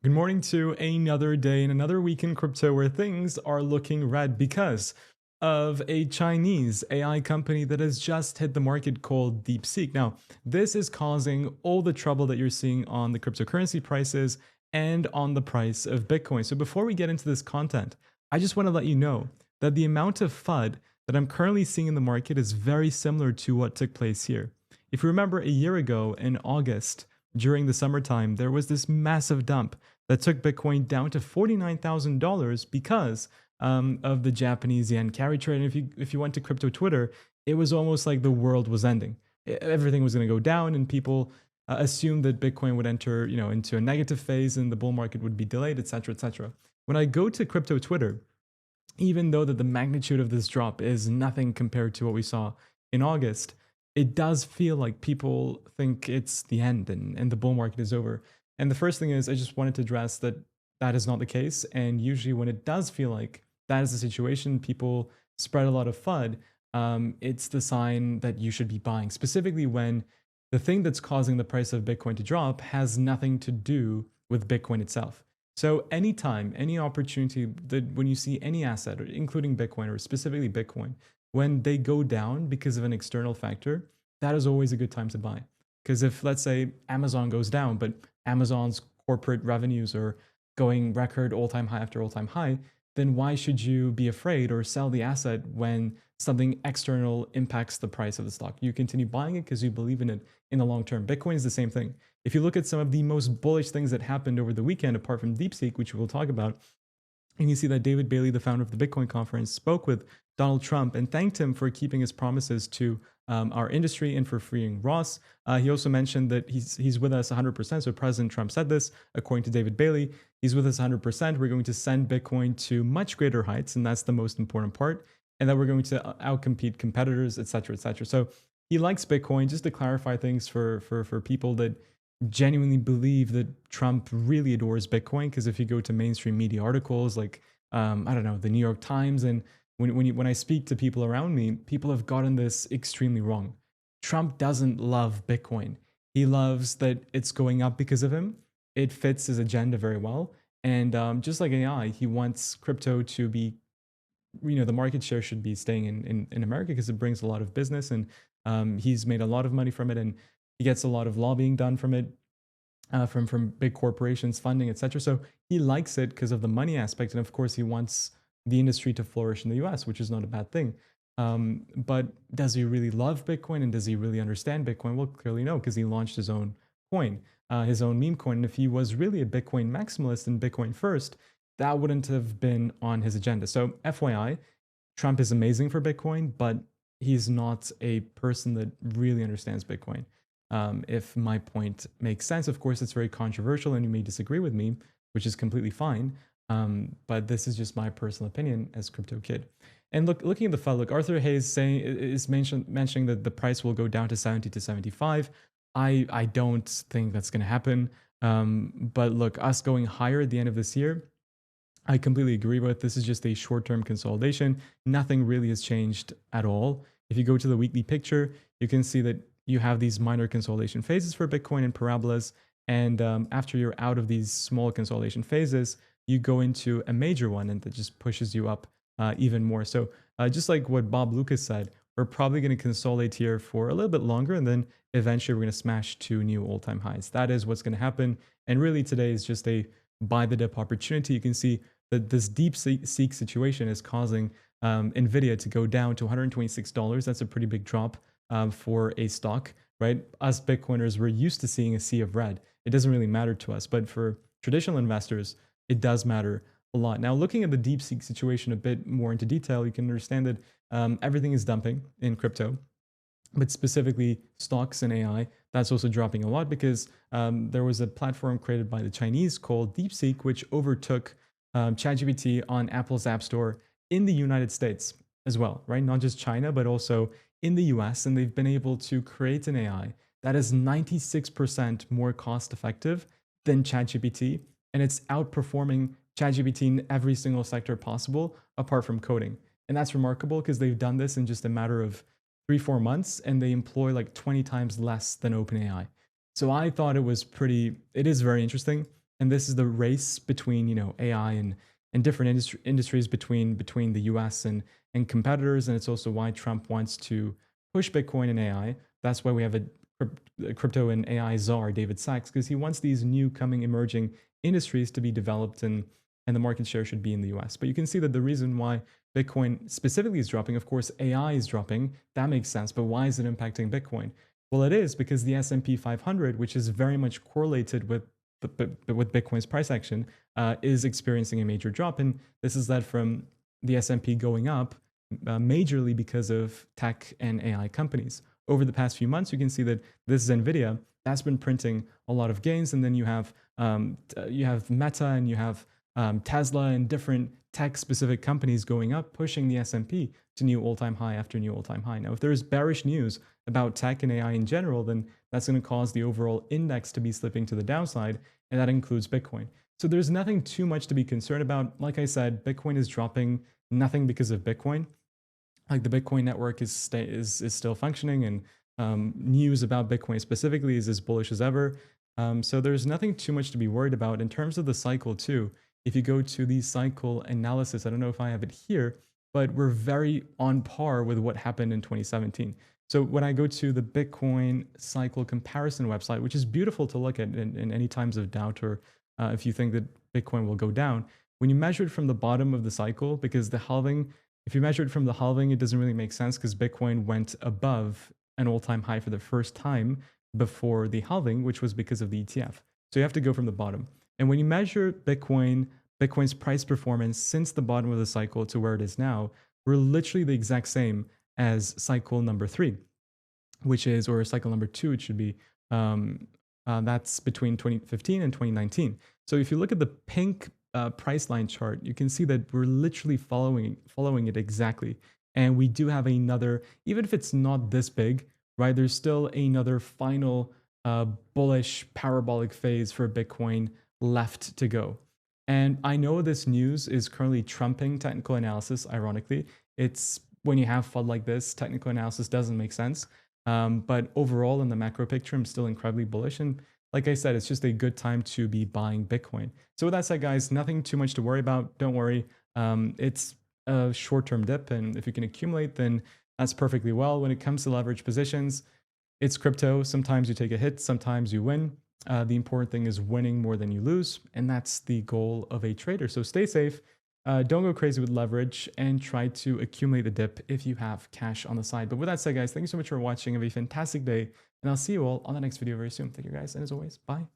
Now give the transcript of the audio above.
Good morning to another day and another week in crypto where things are looking red because of a Chinese AI company that has just hit the market called DeepSeek. Now, this is causing all the trouble that you're seeing on the cryptocurrency prices and on the price of Bitcoin. So, before we get into this content, I just want to let you know that the amount of FUD that I'm currently seeing in the market is very similar to what took place here. If you remember a year ago in August, during the summertime, there was this massive dump that took Bitcoin down to $49,000 because of the Japanese yen carry trade. And if you went to crypto Twitter, it was almost like the world was ending. Everything was going to go down, and people assumed that Bitcoin would enter, into a negative phase, and the bull market would be delayed, etc., etc. When I go to crypto Twitter, even though that the magnitude of this drop is nothing compared to what we saw in August, it does feel like people think it's the end and the bull market is over. And the first thing is, I just wanted to address that that is not the case. And usually, when it does feel like that is the situation, people spread a lot of FUD. It's the sign that you should be buying, specifically when the thing that's causing the price of Bitcoin to drop has nothing to do with Bitcoin itself. So anytime, any opportunity that when you see any asset, including Bitcoin or specifically Bitcoin, when they go down because of an external factor, that is always a good time to buy. Because if, let's say, Amazon goes down, but Amazon's corporate revenues are going record all-time high after all-time high, then why should you be afraid or sell the asset when something external impacts the price of the stock? You continue buying it because you believe in it in the long term. Bitcoin is the same thing. If you look at some of the most bullish things that happened over the weekend, apart from DeepSeek, which we'll talk about, and you see that David Bailey, the founder of the Bitcoin conference, spoke with Donald Trump and thanked him for keeping his promises to our industry and for freeing Ross. He also mentioned that he's with us 100%. So President Trump said this, according to David Bailey, he's with us 100%. We're going to send Bitcoin to much greater heights, and that's the most important part, and that we're going to outcompete competitors, et cetera, et cetera. So he likes Bitcoin. Just to clarify things for people that genuinely believe that Trump really adores Bitcoin, because if you go to mainstream media articles like I don't know, the New York Times, and when I speak to people around me, people have gotten this extremely wrong. Trump doesn't love Bitcoin. He loves that it's going up because of him. It fits his agenda very well, and just like AI, he wants crypto to be, the market share should be staying in America because it brings a lot of business, and he's made a lot of money from it, and he gets a lot of lobbying done from it, from big corporations, funding, etc. So he likes it because of the money aspect, and of course he wants the industry to flourish in the U.S., which is not a bad thing. But does he really love Bitcoin, and does he really understand Bitcoin? Well, clearly no, because he launched his own coin, his own meme coin. And if he was really a Bitcoin maximalist and Bitcoin first, that wouldn't have been on his agenda. So FYI, Trump is amazing for Bitcoin, but he's not a person that really understands Bitcoin. If my point makes sense, of course, it's very controversial and you may disagree with me, which is completely fine. But this is just my personal opinion as crypto kid. And looking at the file, look, Arthur Hayes mentioning that the price will go down to 70 to 75. I don't think that's going to happen. But look, us going higher at the end of this year, I completely agree with. This is just a short-term consolidation. Nothing really has changed at all. If you go to the weekly picture, you can see that you have these minor consolidation phases for Bitcoin and parabolas. And after you're out of these small consolidation phases, you go into a major one, and that just pushes you up even more. So just like what Bob Lucas said, we're probably going to consolidate here for a little bit longer, and then eventually we're going to smash two new all-time highs. That is what's going to happen. And really today is just a buy the dip opportunity. You can see that this DeepSeek situation is causing NVIDIA to go down to $126. That's a pretty big drop for a stock, right? Us Bitcoiners, we're used to seeing a sea of red. It doesn't really matter to us, but for traditional investors, it does matter a lot. Now, looking at the DeepSeek situation a bit more into detail, you can understand that everything is dumping in crypto, but specifically stocks and AI, that's also dropping a lot because there was a platform created by the Chinese called DeepSeek, which overtook ChatGPT on Apple's App Store in the United States as well, right? Not just China, but also in the US. And they've been able to create an AI that is 96% more cost effective than ChatGPT. And it's outperforming ChatGPT in every single sector possible, apart from coding. And that's remarkable because they've done this in just a matter of 3-4 months, and they employ like 20 times less than OpenAI. So I thought it is very interesting. And this is the race between, AI and different industries between the US and competitors. And it's also why Trump wants to push Bitcoin and AI. That's why we have a crypto and AI czar, David Sachs, because he wants these new coming emerging industries to be developed and the market share should be in the US. But you can see that the reason why Bitcoin specifically is dropping, of course, AI is dropping. That makes sense. But why is it impacting Bitcoin? Well, it is because the S&P 500, which is very much correlated with Bitcoin's price action, is experiencing a major drop, and this is led from the S&P going up majorly because of tech and AI companies. Over the past few months, you can see that this is Nvidia that's been printing a lot of gains, and then you have Meta and you have Tesla and different tech-specific companies going up, pushing the S&P to new all-time high after new all-time high. Now, if there's bearish news about tech and AI in general, then that's going to cause the overall index to be slipping to the downside, and that includes Bitcoin. So there's nothing too much to be concerned about. Like I said, Bitcoin is dropping, nothing because of Bitcoin. Like the Bitcoin network is still functioning, and news about Bitcoin specifically is as bullish as ever. So there's nothing too much to be worried about in terms of the cycle too. If you go to the cycle analysis, I don't know if I have it here, but we're very on par with what happened in 2017. So when I go to the Bitcoin cycle comparison website, which is beautiful to look at in any times of doubt, or if you think that Bitcoin will go down, when you measure it from the bottom of the cycle, because the halving, if you measure it from the halving, it doesn't really make sense because Bitcoin went above an all-time high for the first time before the halving, which was because of the ETF. So you have to go from the bottom. And when you measure Bitcoin's price performance since the bottom of the cycle to where it is now, we're literally the exact same as cycle number 3, which is, or cycle number 2, it should be. That's between 2015 and 2019. So if you look at the pink price line chart, you can see that we're literally following it exactly. And we do have another, even if it's not this big, right? There's still another final bullish parabolic phase for Bitcoin left to go. And I know this news is currently trumping technical analysis, ironically. It's when you have FUD like this, technical analysis doesn't make sense. But overall, in the macro picture, I'm still incredibly bullish. And like I said, it's just a good time to be buying Bitcoin. So with that said, guys, nothing too much to worry about. Don't worry. It's a short-term dip. And if you can accumulate, then that's perfectly well. When it comes to leverage positions, it's crypto. Sometimes you take a hit, sometimes you win. The important thing is winning more than you lose. And that's the goal of a trader. So stay safe. Don't go crazy with leverage, and try to accumulate the dip if you have cash on the side. But with that said, guys, thank you so much for watching. Have a fantastic day, and I'll see you all on the next video very soon. Thank you, guys. And as always, bye.